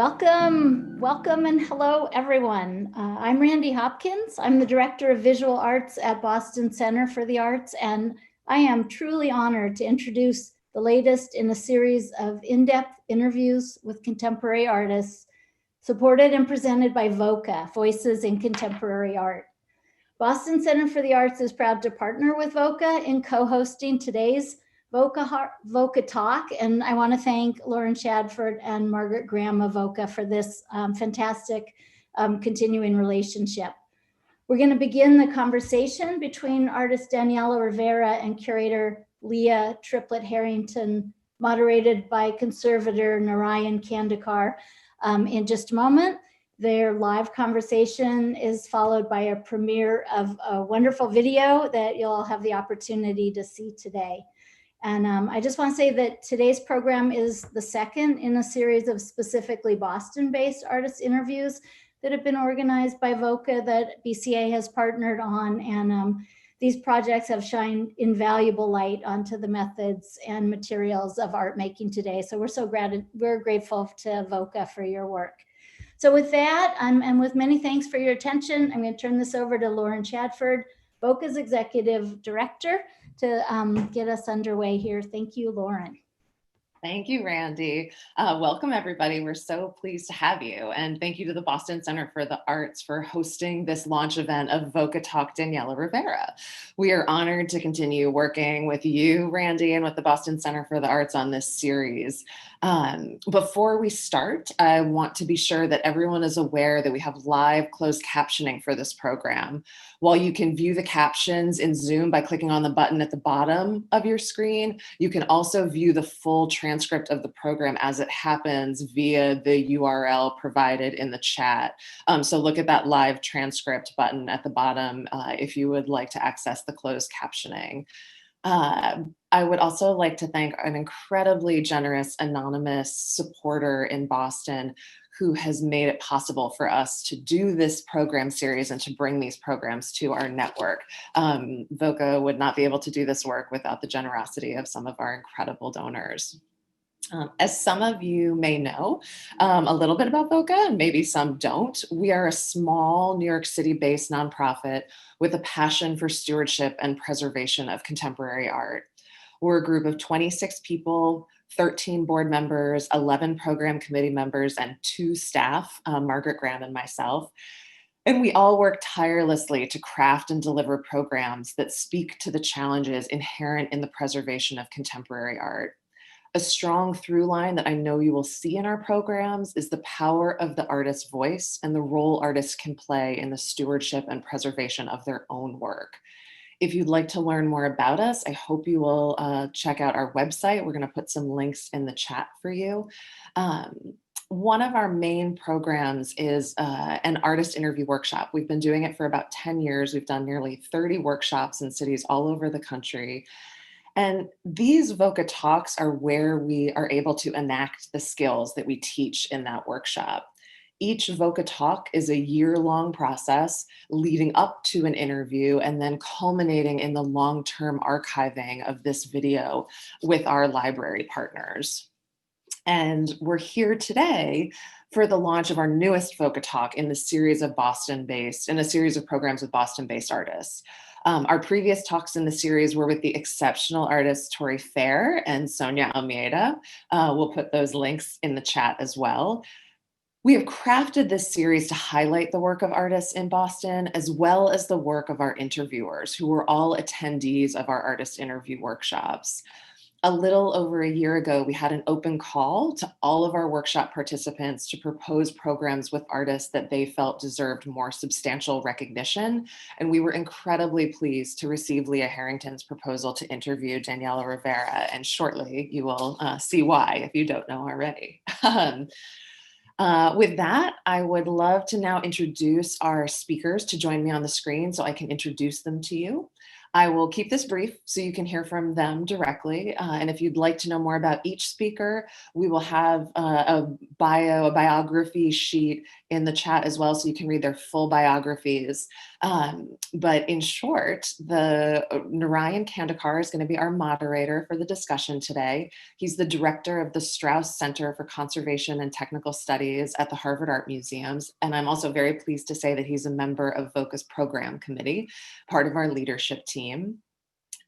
Welcome and hello everyone. I'm Randy Hopkins. I'm the Director of Visual Arts at Boston Center for the Arts, and I am truly honored to introduce the latest in a series of in-depth interviews with contemporary artists, supported and presented by VoCA, Voices in Contemporary Art. Boston Center for the Arts is proud to partner with VoCA in co-hosting today's VoCA Talk, and I want to thank Lauren Shadford and Margaret Graham of VoCA for this fantastic continuing relationship. We're going to begin the conversation between artist Daniela Rivera and curator Leah Triplett Harrington, moderated by conservator Narayan Khandekar, in just a moment. Their live conversation is followed by a premiere of a wonderful video that you'll all have the opportunity to see today. And I just want to say that today's program is the second in a series of specifically Boston-based artist interviews that have been organized by VoCA that BCA has partnered on. And these projects have shined invaluable light onto the methods and materials of art making today. So we're grateful to VoCA for your work. So with that, and with many thanks for your attention, I'm going to turn this over to Lauren Shadford, VoCA's Executive Director, to get us underway here. Thank you, Lauren. Thank you, Randy. Welcome, everybody. We're so pleased to have you. And thank you to the Boston Center for the Arts for hosting this launch event of VoCA Talk Daniela Rivera. We are honored to continue working with you, Randy, and with the Boston Center for the Arts on this series. Before we start, I want to be sure that everyone is aware that we have live closed captioning for this program. While you can view the captions in Zoom by clicking on the button at the bottom of your screen, you can also view the full transcript of the program as it happens via the URL provided in the chat. So look at that live transcript button at the bottom if you would like to access the closed captioning. I would also like to thank an incredibly generous anonymous supporter in Boston who has made it possible for us to do this program series and to bring these programs to our network. VoCA would not be able to do this work without the generosity of some of our incredible donors. As some of you may know a little bit about VoCA, and maybe some don't, we are a small New York City-based nonprofit with a passion for stewardship and preservation of contemporary art. We're a group of 26 people, 13 board members, 11 program committee members, and 2 staff, Margaret Graham and myself. And we all work tirelessly to craft and deliver programs that speak to the challenges inherent in the preservation of contemporary art. A strong through line that I know you will see in our programs is the power of the artist's voice and the role artists can play in the stewardship and preservation of their own work. If you'd like to learn more about us, I hope you will check out our website. We're going to put some links in the chat for you. One of our main programs is an artist interview workshop. We've been doing it for about 10 years. We've done nearly 30 workshops in cities all over the country. And these VoCA Talks are where we are able to enact the skills that we teach in that workshop. Each VoCA Talk is a year-long process leading up to an interview and then culminating in the long-term archiving of this video with our library partners. And we're here today for the launch of our newest VoCA Talk in the series of in a series of programs with Boston-based artists. Our previous talks in the series were with the exceptional artists Tori Fair and Sonia Almeida. We'll put those links in the chat as well. We have crafted this series to highlight the work of artists in Boston, as well as the work of our interviewers, who were all attendees of our artist interview workshops. A little over a year ago, we had an open call to all of our workshop participants to propose programs with artists that they felt deserved more substantial recognition. And we were incredibly pleased to receive Leah Harrington's proposal to interview Daniela Rivera. And shortly, you will see why if you don't know already. With that, I would love to now introduce our speakers to join me on the screen so I can introduce them to you. I will keep this brief so you can hear from them directly. And if you'd like to know more about each speaker, we will have a biography sheet in the chat as well, so you can read their full biographies. But in short, the Narayan Khandekar is going to be our moderator for the discussion today. He's the director of the Strauss Center for Conservation and Technical Studies at the Harvard Art Museums. And I'm also very pleased to say that he's a member of VoCA's program committee, part of our leadership team.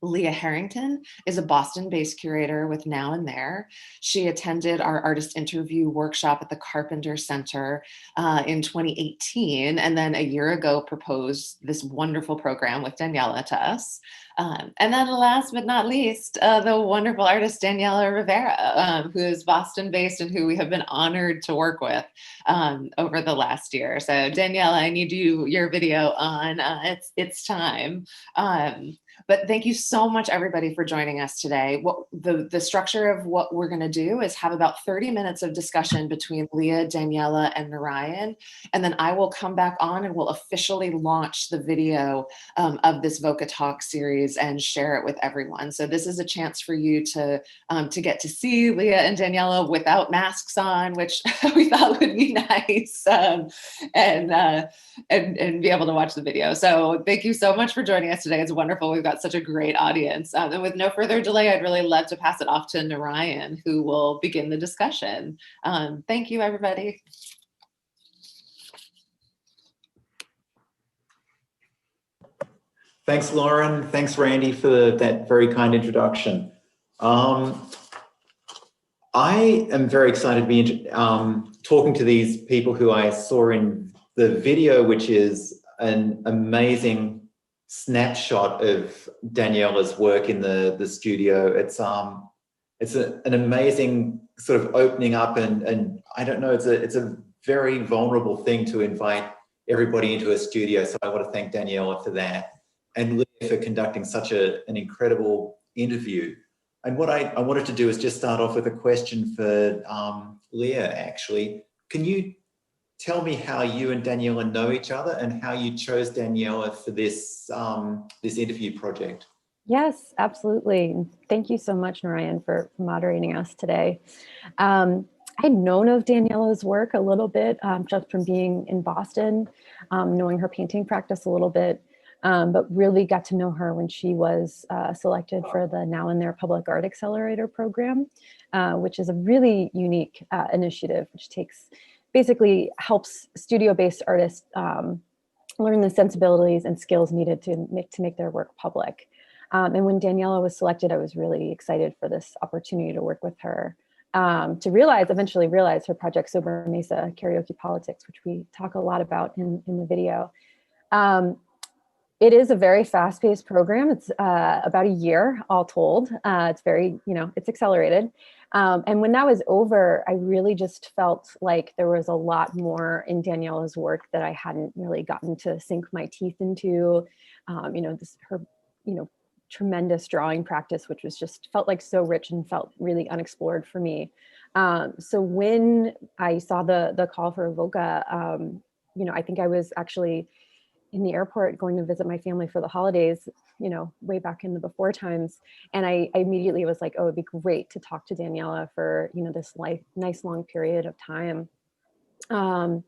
Leah Harrington is a Boston-based curator with Now and There. She attended our artist interview workshop at the Carpenter Center in 2018, and then a year ago proposed this wonderful program with Daniela to us. And then last but not least, the wonderful artist Daniela Rivera, who is Boston-based and who we have been honored to work with over the last year. So Daniela, I need your video on. It's time. But thank you so much, everybody, for joining us today. The structure of what we're going to do is have about 30 minutes of discussion between Leah, Daniela, and Narayan. And then I will come back on and we'll officially launch the video of this VoCA Talk series and share it with everyone. So this is a chance for you to get to see Leah and Daniela without masks on, which we thought would be nice, and be able to watch the video. So thank you so much for joining us today. It's wonderful. We've got such a great audience. And with no further delay, I'd really love to pass it off to Narayan, who will begin the discussion. Thank you, everybody. Thanks, Lauren. Thanks, Randy, for that very kind introduction. I am very excited to be talking to these people who I saw in the video, which is an amazing snapshot of Daniela's work in the studio. It's an amazing sort of opening up, and I don't know, it's a very vulnerable thing to invite everybody into a studio. So I want to thank Daniela for that, and Leah for conducting such an incredible interview. And what I wanted to do is just start off with a question for Leah, actually. Can you tell me how you and Daniela know each other and how you chose Daniela for this, this interview project? Yes, absolutely. Thank you so much, Narayan, for moderating us today. I'd known of Daniela's work a little bit just from being in Boston, knowing her painting practice a little bit, but really got to know her when she was selected for the Now and There Public Art Accelerator program, which is a really unique initiative, which basically helps studio-based artists learn the sensibilities and skills needed to make their work public. And when Daniela was selected, I was really excited for this opportunity to work with her, to eventually realize her project Sober Mesa Karaoke Politics, which we talk a lot about in the video. It is a very fast-paced program. It's about a year all told. It's very, it's accelerated. And when that was over, I really just felt like there was a lot more in Daniela's work that I hadn't really gotten to sink my teeth into. Her tremendous drawing practice, which felt like so rich and felt really unexplored for me. So when I saw the call for VoCA, I think I was actually in the airport going to visit my family for the holidays, way back in the before times. And I immediately was like, oh, it'd be great to talk to Daniela for, this nice long period of time. And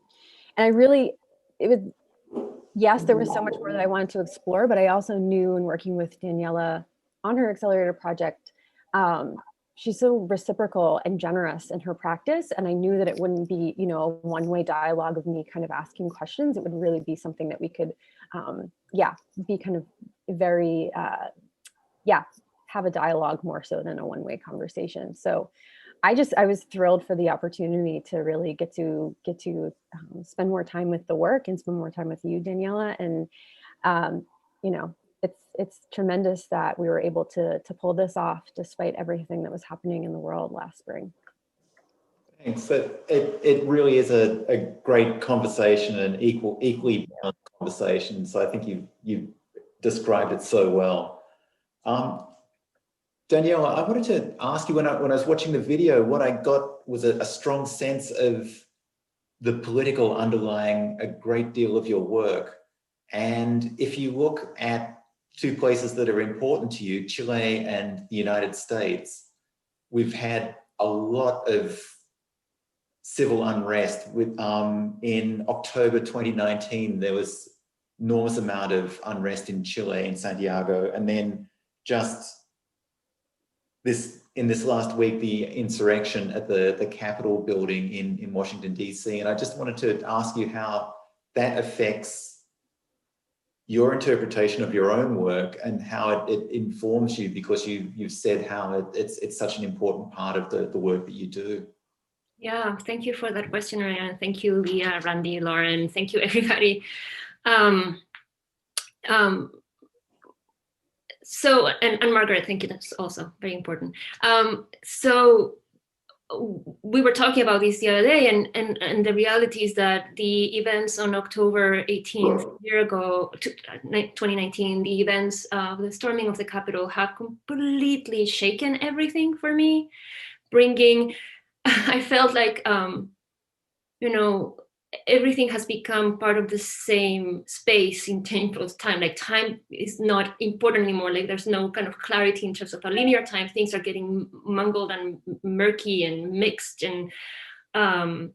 yes, there was so much more that I wanted to explore, but I also knew in working with Daniela on her accelerator project, she's so reciprocal and generous in her practice. And I knew that it wouldn't be, a one-way dialogue of me kind of asking questions. It would really be something that we could, be kind of very, have a dialogue more so than a one-way conversation. So I was thrilled for the opportunity to really get to spend more time with the work and spend more time with you, Daniela. And, it's tremendous that we were able to pull this off despite everything that was happening in the world last spring. Thanks. It really is a great conversation, and equally balanced conversation. So I think you've described it so well. Daniela, I wanted to ask you, when I was watching the video, what I got was a strong sense of the political underlying a great deal of your work. And if you look at two places that are important to you, Chile and the United States, we've had a lot of civil unrest. With in October 2019, there was enormous amount of unrest in Chile, in Santiago, and then just in this last week, the insurrection at the Capitol building in Washington, D.C. And I just wanted to ask you how that affects your interpretation of your own work and how it informs you, because you've said how it's such an important part of the work that you do. Yeah, thank you for that question, Ryan. Thank you, Leah, Randy, Lauren. Thank you, everybody. So, and Margaret, thank you. That's also very important. So we were talking about this the other day, and the reality is that the events on October 18th, a year ago, 2019, the events of the storming of the Capitol have completely shaken everything for me, bringing, I felt like, you know, everything has become part of the same space in terms of time. Like time is not important anymore. Like there's no kind of clarity in terms of a linear time. Things are getting mangled and murky and mixed. And I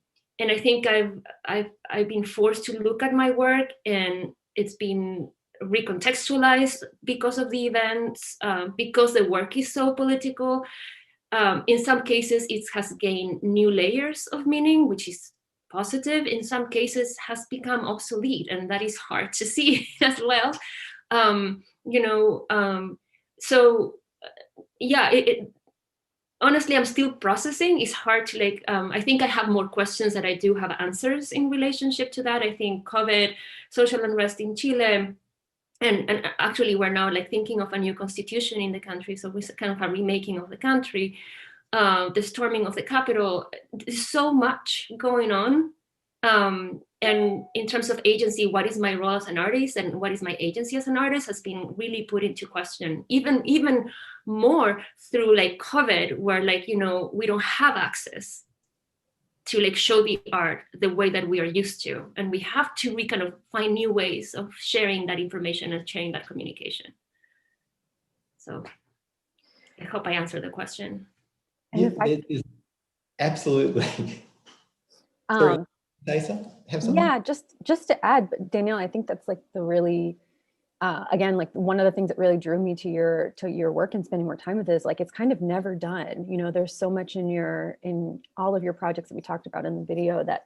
think I've been forced to look at my work, and it's been recontextualized because of the events, because the work is so political. In some cases, it has gained new layers of meaning, which is positive. In some cases has become obsolete, and that is hard to see as well. So yeah, honestly, I'm still processing. It's hard to like, I think I have more questions than I do have answers in relationship to that. I think COVID, social unrest in Chile, and actually we're now like thinking of a new constitution in the country. So it's kind of a remaking of the country. The storming of the Capitol, there's so much going on. And in terms of agency, what is my role as an artist and what is my agency as an artist has been really put into question, even more through like COVID, where like, you know, we don't have access to like show the art the way that we are used to. And we have to kind of find new ways of sharing that information and sharing that communication. So I hope I answered the question. Yeah, it is absolutely. Sorry, yeah, just to add, Danielle, I think that's like the really, again, like one of the things that really drew me to your work and spending more time with it is like, it's kind of never done. You know, there's so much in all of your projects that we talked about in the video that,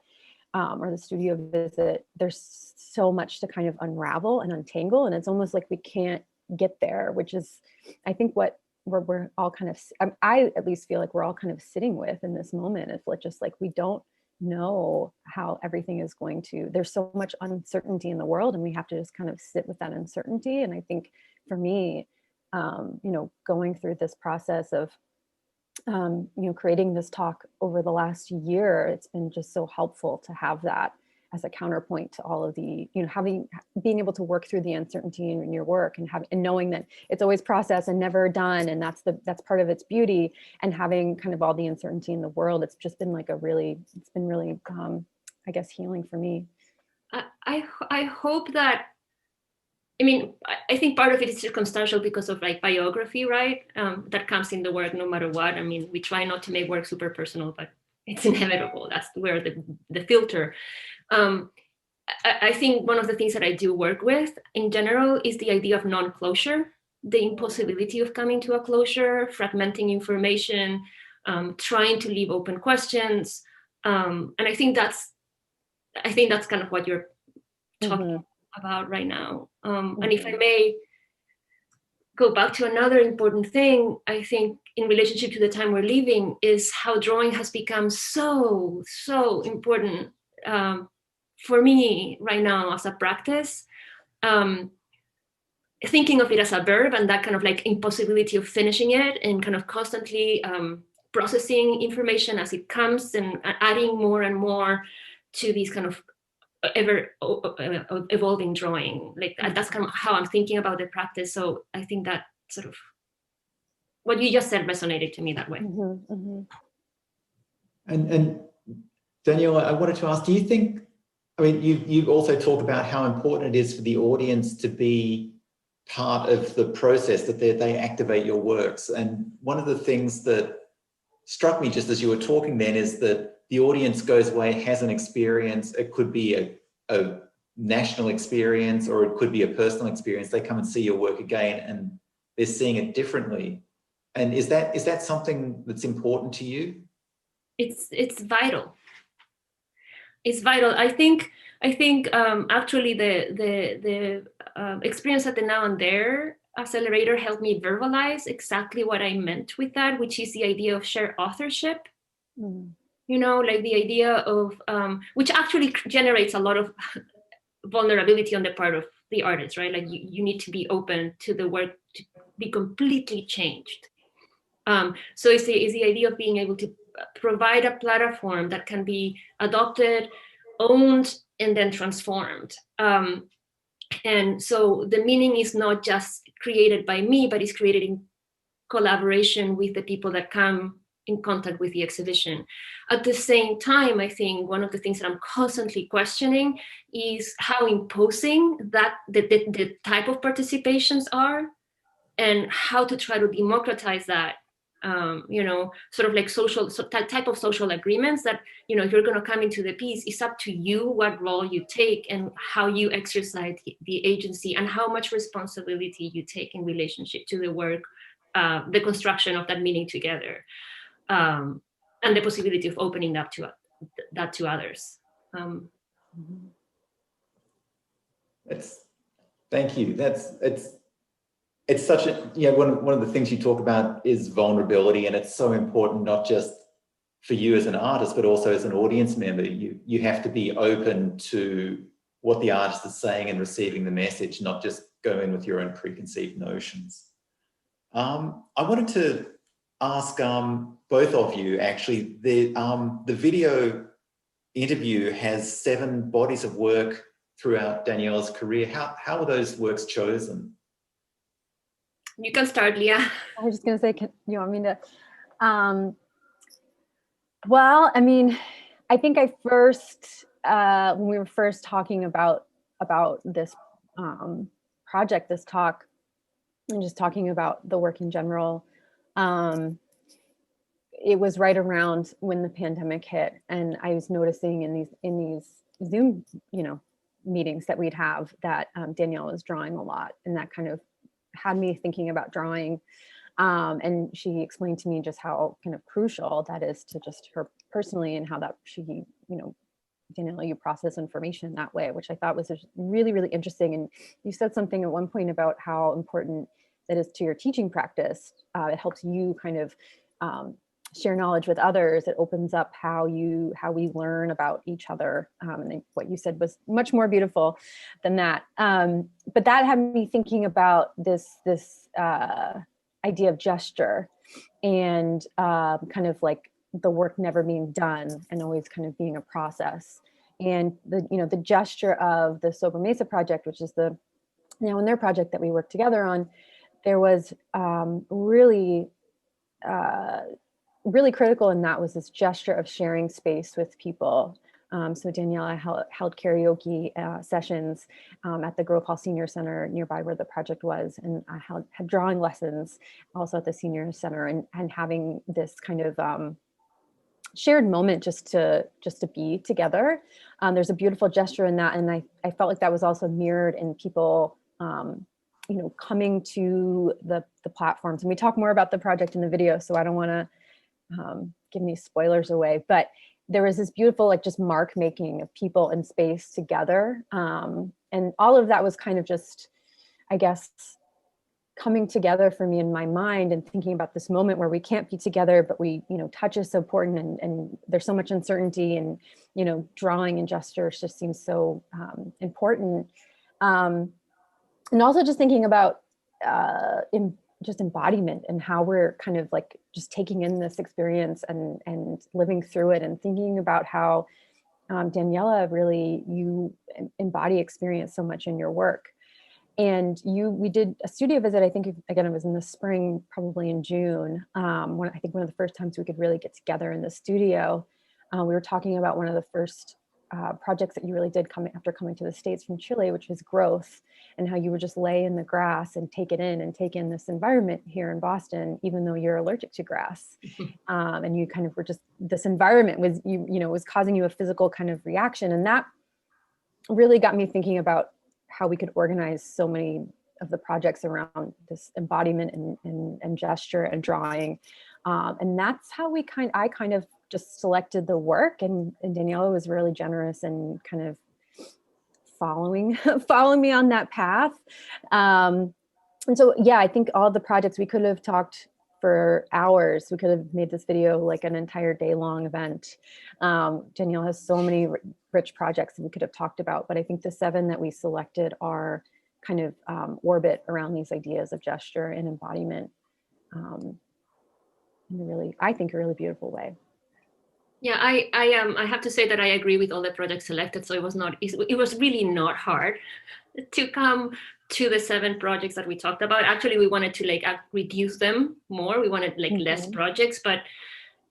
or the studio visit, there's so much to kind of unravel and untangle. And it's almost like we can't get there, which is, I think we're all kind of, I at least feel like we're all kind of sitting with in this moment. It's like, just like, we don't know how everything is going to, there's so much uncertainty in the world, and we have to just kind of sit with that uncertainty. And I think for me, you know, going through this process of, you know, creating this talk over the last year, it's been just so helpful to have that as a counterpoint to all of the, you know, being able to work through the uncertainty in your work, and knowing that it's always process and never done, and that's part of its beauty. And having kind of all the uncertainty in the world, it's just been like it's been really, I guess, healing for me. I hope that, I mean, I think part of it is circumstantial because of like biography, right? That comes in the work no matter what. I mean, we try not to make work super personal, but it's inevitable. That's where the filter. I think one of the things that I do work with in general is the idea of non-closure, the impossibility of coming to a closure, fragmenting information, trying to leave open questions. And I think that's kind of what you're talking about right now. And if I may go back to another important thing, I think in relationship to the time we're living, is how drawing has become so important for me right now as a practice. Thinking of it as a verb, and that kind of like impossibility of finishing it, and kind of constantly processing information as it comes, and adding more and more to these kind of ever evolving drawing. Like that's kind of how I'm thinking about the practice. So I think that sort of what you just said resonated to me that way. And Daniela, I wanted to ask, do you think, I mean, you also talk about how important it is for the audience to be part of the process, that they activate your works. And one of the things that struck me just as you were talking then is that the audience goes away, has an experience. It could be a national experience, or it could be a personal experience. They come and see your work again and they're seeing it differently. And is that something that's important to you? It's vital. It's vital. I think actually the experience at the Now and There accelerator helped me verbalize exactly what I meant with that, which is the idea of shared authorship. You know, like the idea of which actually generates a lot of vulnerability on the part of the artist, right? Like you need to be open to the work to be completely changed. So it's the idea of being able to provide a platform that can be adopted, owned, and then transformed. And so the meaning is not just created by me, but it's created in collaboration with the people that come in contact with the exhibition. At the same time, I think one of the things that I'm constantly questioning is how imposing that the type of participations are, and how to try to democratize that. You know, sort of like type of social agreements that, you know, if you're going to come into the piece, it's up to you what role you take and how you exercise the agency and how much responsibility you take in relationship to the work, the construction of that meaning together, and the possibility of opening that to others. Thank you. It's such a, you know, one of the things you talk about is vulnerability, and it's so important, not just for you as an artist, but also as an audience member. You have to be open to what the artist is saying and receiving the message, not just go in with your own preconceived notions. I wanted to ask both of you, actually, the video interview has 7 bodies of work throughout Daniela's career. How were those works chosen? You can start, Leah. I was just going to say, you want me to? Well, I mean, I think I first, when we were first talking about this project, this talk, and just talking about the work in general, it was right around when the pandemic hit, and I was noticing in these Zoom, you know, meetings that we'd have that Daniela was drawing a lot, and that kind of had me thinking about drawing. And she explained to me just how kind of crucial that is to just her personally, and how that she, you know, Daniela, you process information that way, which I thought was really, really interesting. And you said something at one point about how important that is to your teaching practice. It helps you kind of share knowledge with others. It opens up how we learn about each other. And what you said was much more beautiful than that. But that had me thinking about this idea of gesture, and kind of like the work never being done and always kind of being a process. And the gesture of the Sober Mesa project, which is the Now and There project that we worked together on, there was really critical, and that was this gesture of sharing space with people. So Daniela held karaoke sessions at the Grove Hall Senior Center nearby where the project was, and I had drawing lessons also at the Senior Center, and having this kind of shared moment just to be together. There's a beautiful gesture in that, and I felt like that was also mirrored in people coming to the platforms. And we talk more about the project in the video, so I don't want to give any spoilers away, but there was this beautiful, like, just mark making of people in space together. And all of that was kind of just, I guess, coming together for me in my mind, and thinking about this moment where we can't be together, but we, touch is so important, and there's so much uncertainty, and, drawing and gestures just seems so important. And also just thinking about just embodiment, and how we're kind of like just taking in this experience and living through it, and thinking about how Daniela, really, you embody experience so much in your work. And we did a studio visit, I think, again, it was in the spring, probably in June, I think one of the first times we could really get together in the studio. We were talking about one of the first projects that you really did after coming to the States from Chile, which was growth, and how you would just lay in the grass and take it in and take in this environment here in Boston, even though you're allergic to grass. And you kind of were just, this environment was, was causing you a physical kind of reaction. And that really got me thinking about how we could organize so many of the projects around this embodiment and gesture and drawing. And that's how I kind of just selected the work, and Daniela was really generous and kind of following me on that path. And so, yeah, I think all the projects, we could have talked for hours. We could have made this video like an entire day long event. Daniela has so many rich projects that we could have talked about, but I think the 7 that we selected are kind of orbit around these ideas of gesture and embodiment in a really, I think, a really beautiful way. Yeah, I have to say that I agree with all the projects selected. So it was really not hard to come to the 7 projects that we talked about. Actually, we wanted to like reduce them more. We wanted like less projects, but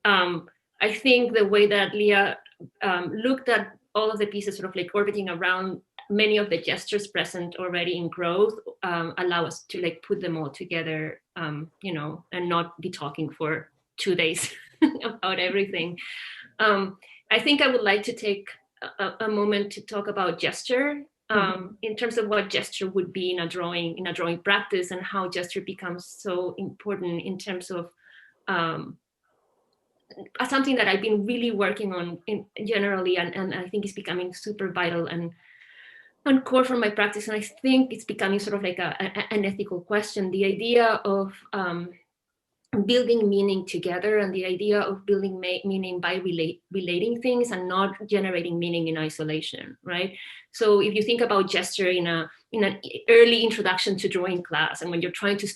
I think the way that Leah looked at all of the pieces sort of like orbiting around many of the gestures present already in growth allow us to like put them all together, and not be talking for 2 days about everything. I think I would like to take a moment to talk about gesture in terms of what gesture would be in a drawing practice, and how gesture becomes so important in terms of something that I've been really working on generally, and I think it's becoming super vital and core for my practice. And I think it's becoming sort of like an ethical question, the idea of building meaning together, and the idea of building meaning by relating things and not generating meaning in isolation, right? So if you think about gesture in an early introduction to drawing class, and when you're trying to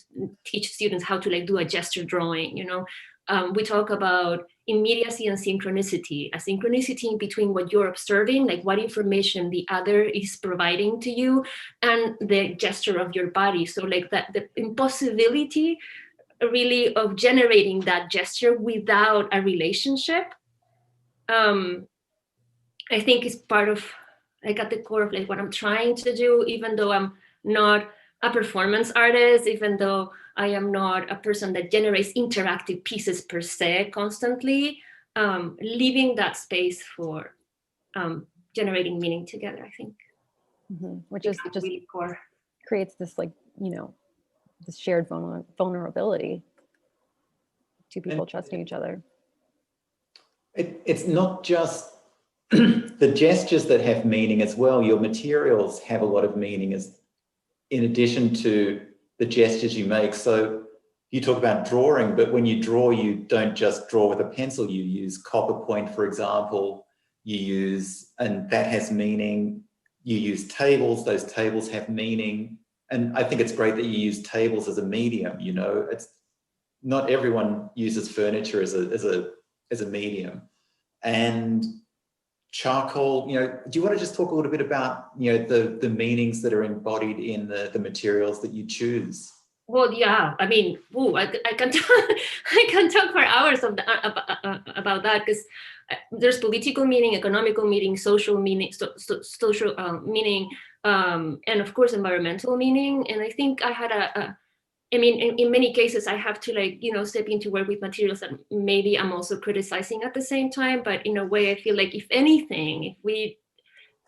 teach students how to like do a gesture drawing, we talk about immediacy and synchronicity, a synchronicity in between what you're observing, like what information the other is providing to you, and the gesture of your body. So like that, the impossibility really of generating that gesture without a relationship, I think is part of like at the core of like what I'm trying to do, even though I'm not a performance artist, even though I am not a person that generates interactive pieces per se constantly, leaving that space for generating meaning together, I think. Which is just really core. Creates this like, this shared vulnerability, 2 people trusting each other. It's not just the gestures that have meaning as well. Your materials have a lot of meaning in addition to the gestures you make. So you talk about drawing, but when you draw, you don't just draw with a pencil. You use copper point, for example. And that has meaning. You use tables, those tables have meaning. And I think it's great that you use tables as a medium. It's not everyone uses furniture as a medium. And charcoal, do you want to just talk a little bit about, the meanings that are embodied in the materials that you choose? Well, yeah, I mean, I can talk for hours about that, because there's political meaning, economical meaning, social meaning, social meaning, and of course environmental meaning. And I think I had in many cases I have to step into work with materials that maybe I'm also criticizing at the same time. But in a way, I feel like if anything,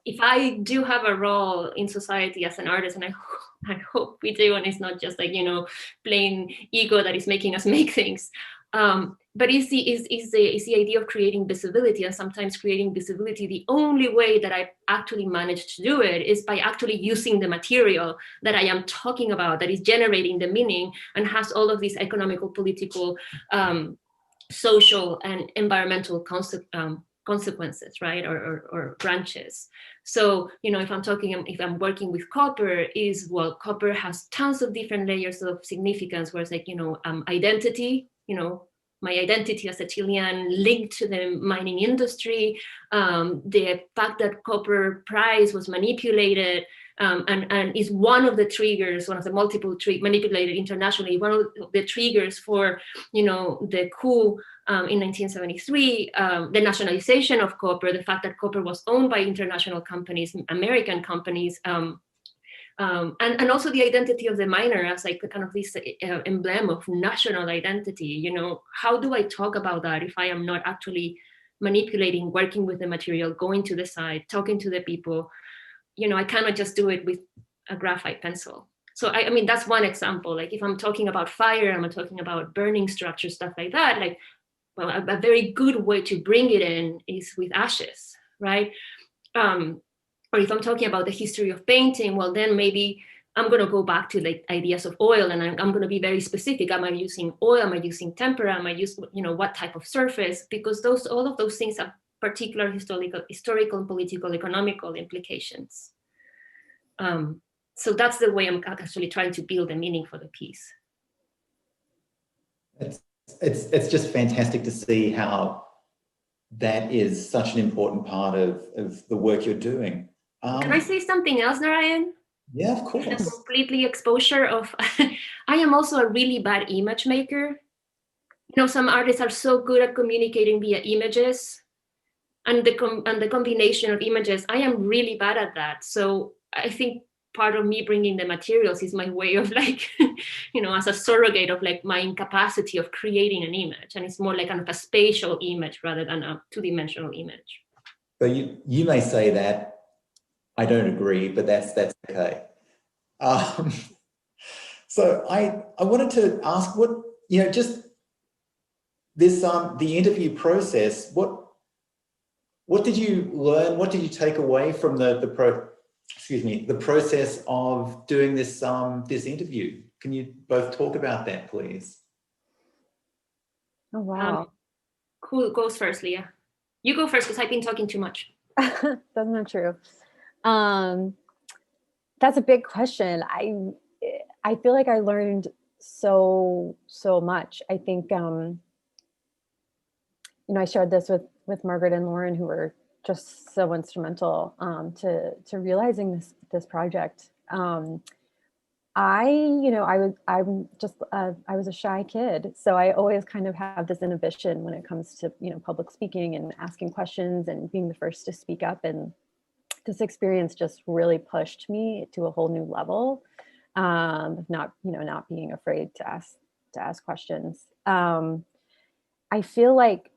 if I do have a role in society as an artist, and I hope we do, and it's not just like, plain ego that is making us make things. But is the idea of creating visibility, and sometimes creating visibility, the only way that I actually managed to do it is by actually using the material that I am talking about, that is generating the meaning and has all of these economical, political, social, and environmental consequences, right, or branches. So, if I'm working with copper, copper has tons of different layers of significance, where it's like, identity, my identity as a Chilean linked to the mining industry, the fact that copper price was manipulated, and is one of the triggers, one of the multiple manipulated internationally, one of the triggers for, the coup in 1973, the nationalization of copper, the fact that copper was owned by international companies, American companies, and also the identity of the miner as like kind of this emblem of national identity. You know, how do I talk about that if I am not actually manipulating, working with the material, going to the site, talking to the people? You know, I cannot just do it with a graphite pencil. So I mean, that's one example. Like if I'm talking about fire, I'm talking about burning structures, stuff like that. Like, well, a very good way to bring it in is with ashes, right? Or if I'm talking about the history of painting, well, then maybe I'm going to go back to like ideas of oil, and I'm going to be very specific. Am I using oil? Am I using tempera? Am I using, you know, what type of surface? Because all of those things have particular historical, political, economical implications. So that's the way I'm actually trying to build a meaning for the piece. It's just fantastic to see how that is such an important part of the work you're doing. Can I say something else, Narayan? Yeah, of course. The completely exposure of, I am also a really bad image maker. You know, some artists are so good at communicating via images, and the combination of images, I am really bad at that. So I think part of me bringing the materials is my way of like, you know, as a surrogate of like my incapacity of creating an image. And it's more like kind of a spatial image rather than a two-dimensional image. So you may say that. I don't agree, but that's okay. So I wanted to ask what, you know, just this, the interview process, what did you learn? What did you take away from the process of doing this this interview? Can you both talk about that, please? Oh, wow. Who goes first, Leah? You go first because I've been talking too much. That's not true. That's a big question. I feel like I learned so much. I think, you know, I shared this with Margaret and Lauren, who were just so instrumental to realizing this project. I was a shy kid, so I always kind of have this inhibition when it comes to, you know, public speaking and asking questions and being the first to speak up. And this experience just really pushed me to a whole new level of not being afraid to ask questions. I feel like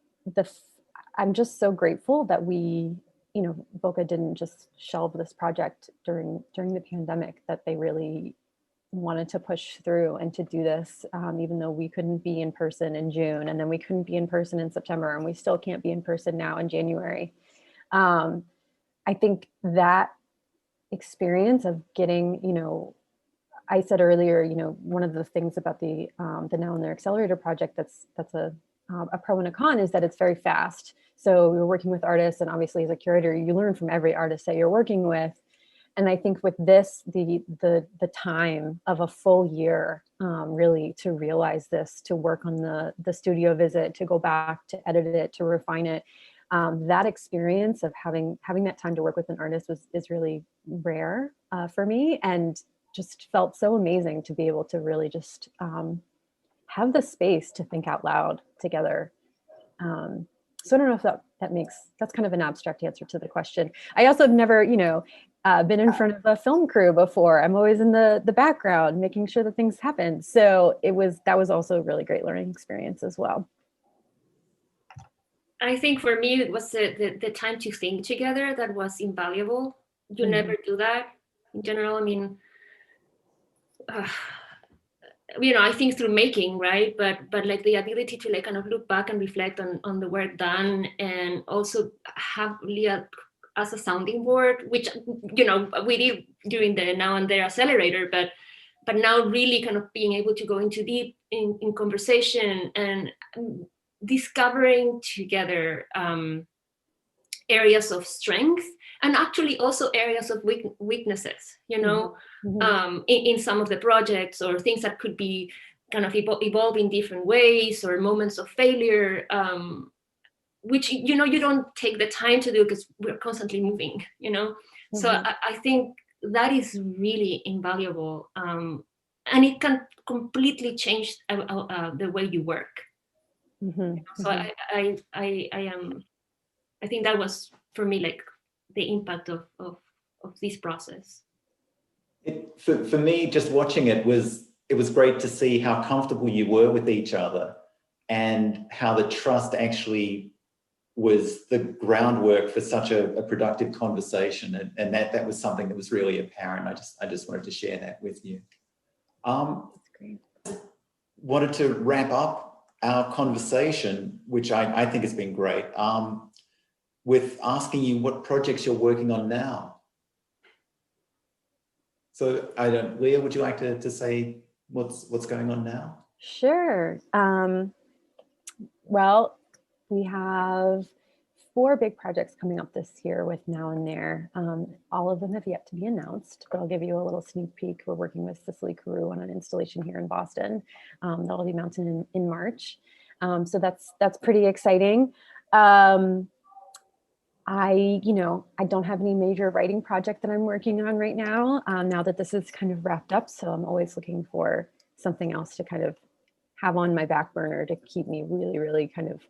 I'm just so grateful that we, you know, VoCA didn't just shelve this project during the pandemic, that they really wanted to push through and to do this, even though we couldn't be in person in June, and then we couldn't be in person in September, and we still can't be in person now in January. I think that experience of getting, you know, I said earlier, you know, one of the things about the Now and Their Accelerator project that's a pro and a con is that it's very fast. So you're working with artists, and obviously as a curator, you learn from every artist that you're working with. And I think with this, the time of a full year, really to realize this, to work on the studio visit, to go back, to edit it, to refine it, that experience of having that time to work with an artist is really rare for me, and just felt so amazing to be able to really just have the space to think out loud together. So I don't know if that's kind of an abstract answer to the question. I also have never, you know, been in front of a film crew before. I'm always in the background, making sure that things happen. So that was also a really great learning experience as well. I think for me, it was the time to think together that was invaluable. You never do that in general. I mean, you know, I think through making, right? But like the ability to like kind of look back and reflect on the work done, and also have Leah as a sounding board, which, you know, we did during the Now and Their Accelerator, but now really kind of being able to go into deep in conversation and discovering together areas of strength, and actually also areas of weaknesses, you know, in some of the projects, or things that could be kind of evolve in different ways, or moments of failure, which, you know, you don't take the time to do because we're constantly moving, you know. So I think that is really invaluable, and it can completely change the way you work. So I think that was for me like the impact of this process. For me, just watching it was great to see how comfortable you were with each other and how the trust actually was the groundwork for such a productive conversation, and that was something that was really apparent. I just wanted to share that with you. That's great. Wanted to wrap up our conversation, which I think has been great, with asking you what projects you're working on now. So Leah, would you like to say what's going on now? Sure. Well, we have 4 big projects coming up this year with Now and There. All of them have yet to be announced, but I'll give you a little sneak peek. We're working with Cicely Carew on an installation here in Boston. That'll be mounted in March. So that's pretty exciting. I don't have any major writing project that I'm working on right now, now that this is kind of wrapped up. So I'm always looking for something else to kind of have on my back burner to keep me really, really kind of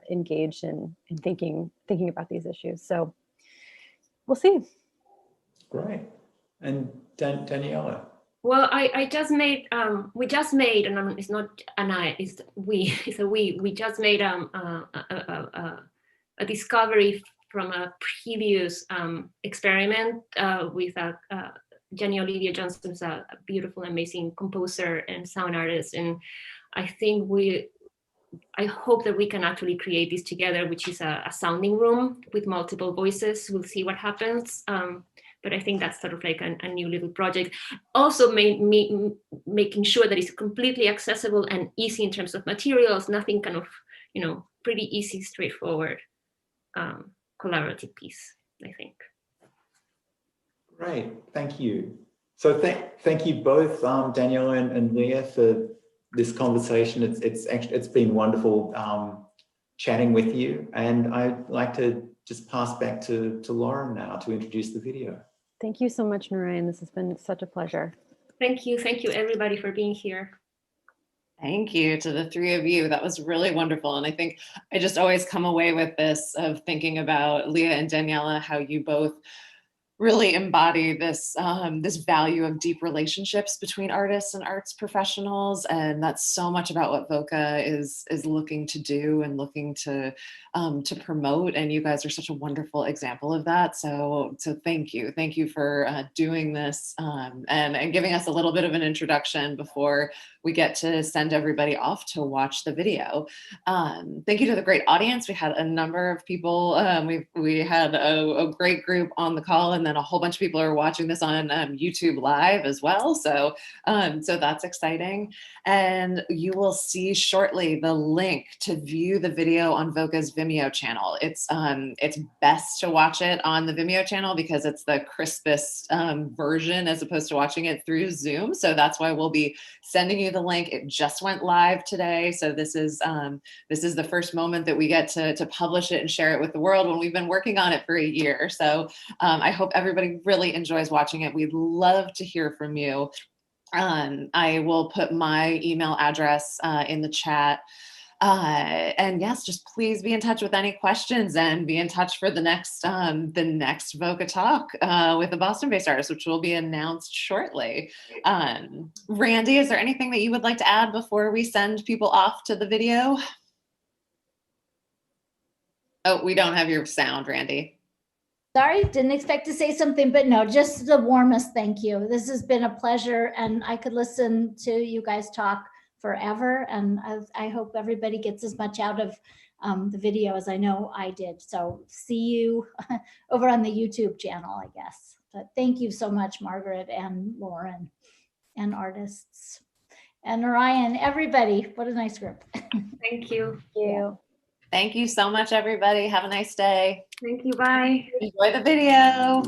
engaged in thinking about these issues. So we'll see. Great. And Daniela? Well, I just made, we just made, and it's not an I, it's we, it's a we just made a discovery from a previous experiment with Jenny Olivia Johnson, who's a beautiful, amazing composer and sound artist. And I think I hope that we can actually create this together, which is a sounding room with multiple voices. We'll see what happens. But I think that's sort of like a new little project. Also making sure that it's completely accessible and easy in terms of materials, nothing kind of, pretty easy, straightforward collaborative piece, I think. Great, thank you. So thank you both, Daniela and Leah, for this conversation. It's been wonderful chatting with you, and I'd like to just pass back to Lauren now to introduce the video. Thank you so much, Narayan. This has been such a pleasure. Thank you everybody for being here. Thank you to the 3 of you. That was really wonderful. And I think I just always come away with this of thinking about Leah and Daniela, how you both really embody this this value of deep relationships between artists and arts professionals, and that's so much about what VoCA is looking to do and looking to promote. And you guys are such a wonderful example of that. So thank you for doing this and giving us a little bit of an introduction before we get to send everybody off to watch the video. Thank you to the great audience. We had a number of people. We had a great group on the call, and then a whole bunch of people are watching this on YouTube Live as well. So that's exciting. And you will see shortly the link to view the video on VoCA's Vimeo channel. It's best to watch it on the Vimeo channel because it's the crispest version as opposed to watching it through Zoom. So that's why we'll be sending you the link. It just went live today. So this is the first moment that we get to publish it and share it with the world when we've been working on it for a year. So I hope everybody really enjoys watching it. We'd love to hear from you. I will put my email address in the chat. And yes, just please be in touch with any questions and be in touch for the next VoCA Talk with the Boston-based artist, which will be announced shortly. Randy, is there anything that you would like to add before we send people off to the video? Oh, we don't have your sound, Randy. Sorry, didn't expect to say something, but no, just the warmest thank you. This has been a pleasure, and I could listen to you guys talk forever, and I hope everybody gets as much out of the video as I know I did. So see you over on the YouTube channel, I guess. But thank you so much, Margaret and Lauren and artists and Narayan, everybody. What a nice group. Thank you. Thank you. Thank you so much, everybody. Have a nice day. Thank you. Bye. Enjoy the video.